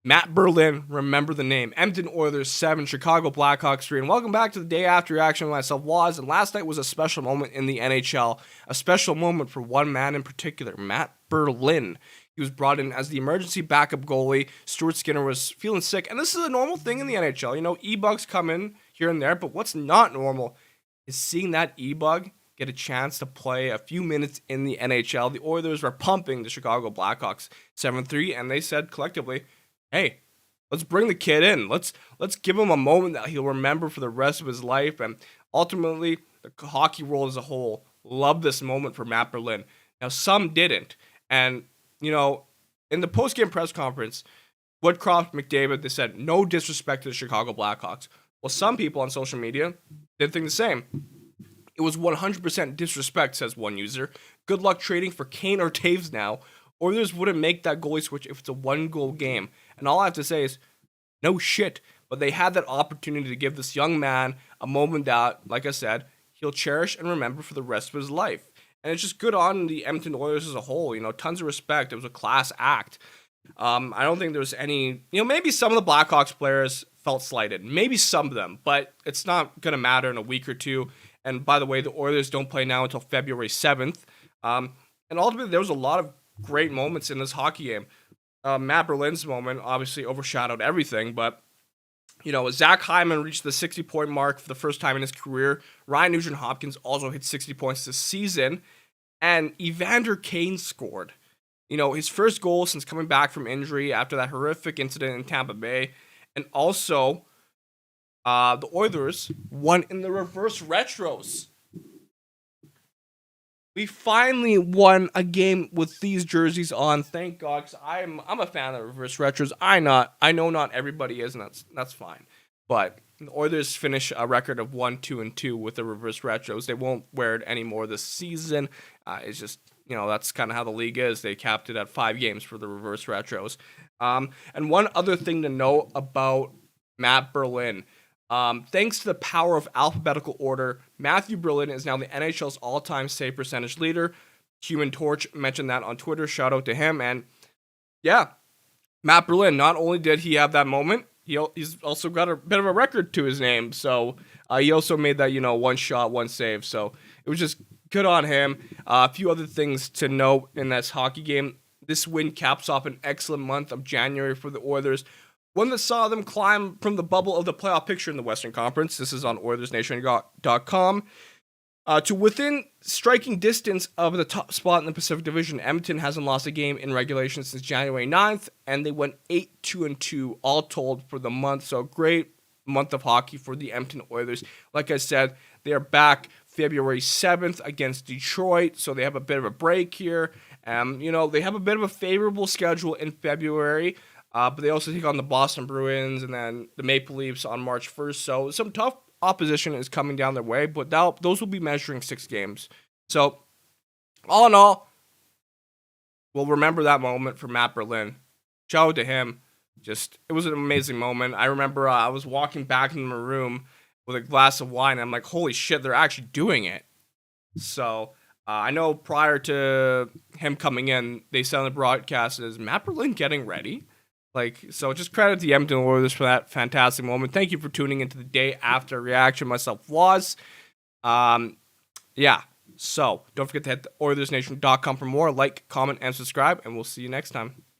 Matt Berlin, remember the name. Edmonton Oilers 7, Chicago Blackhawks 3. And welcome back to the day after reaction with myself, Waz. And last night was a special moment in the NHL. A special moment for one man in particular, Matt Berlin. He was brought in as the emergency backup goalie. Stuart Skinner was feeling sick. And this is a normal thing in the NHL. You know, E-bugs come in here and there. But what's not normal is seeing that E-bug get a chance to play a few minutes in the NHL. The Oilers were pumping the Chicago Blackhawks 7-3. And they said collectively, hey, let's bring the kid in. Let's give him a moment that he'll remember for the rest of his life. And ultimately, the hockey world as a whole loved this moment for Matt Berlin. Now, some didn't. And, you know, in the post-game press conference, Woodcroft, McDavid, they said, no disrespect to the Chicago Blackhawks. Well, some people on social media did think the same. It was 100% disrespect, says one user. Good luck trading for Kane or Taves now. Oilers wouldn't make that goalie switch if it's a one-goal game. And all I have to say is, no shit. But they had that opportunity to give this young man a moment that, like I said, he'll cherish and remember for the rest of his life. And it's just good on the Edmonton Oilers as a whole. You know, tons of respect. It was a class act. I don't think there's any, maybe some of the Blackhawks players felt slighted. Maybe some of them. But it's not going to matter in a week or two. And by the way, the Oilers don't play now until February 7th. And ultimately, there was a lot of great moments in this hockey game. Matt Berlin's moment obviously overshadowed everything, but Zach Hyman reached the 60-point mark for the first time in his career. Ryan Nugent-Hopkins also hit 60 points this season, and Evander Kane scored. His first goal since coming back from injury after that horrific incident in Tampa Bay, and also the Oilers won in the reverse retros. We finally won a game with these jerseys on. Thank God, because I'm a fan of the reverse retros. I know not everybody is, and that's fine. But the Oilers finish a record of 1-2-2 with the reverse retros. They won't wear it anymore this season. It's just that's kind of how the league is. They capped it at 5 games for the reverse retros. And one other thing to note about Matt Berlin. Thanks to the power of alphabetical order, Matthew Berlin is now the NHL's all-time save percentage leader. Human Torch mentioned that on Twitter. Shout out to him. And yeah, Matt Berlin, not only did he have that moment, he's also got a bit of a record to his name. So he also made that, one shot, one save. So it was just good on him. A few other things to note in this hockey game. This win caps off an excellent month of January for the Oilers. One that saw them climb from the bubble of the playoff picture in the Western Conference. This is on OilersNation.com. To within striking distance of the top spot in the Pacific Division, Edmonton hasn't lost a game in regulation since January 9th, and they went 8-2-2 all told for the month. So great month of hockey for the Edmonton Oilers. Like I said, they are back February 7th against Detroit, so they have a bit of a break here. They have a bit of a favorable schedule in February. But they also take on the Boston Bruins and then the Maple Leafs on March 1st. So some tough opposition is coming down their way, but those will be measuring 6 games. So all in all, we'll remember that moment for Matt Berlin. Shout out to him. It was an amazing moment. I remember I was walking back into my room with a glass of wine, and I'm like, holy shit, they're actually doing it. So I know prior to him coming in, they said on the broadcast, is Matt Berlin getting ready? So just credit the Edmonton Oilers for that fantastic moment. Thank you for tuning into the day after reaction. Myself was. Yeah. So don't forget to hit the OilersNation.com for more. Like, comment, and subscribe, and we'll see you next time.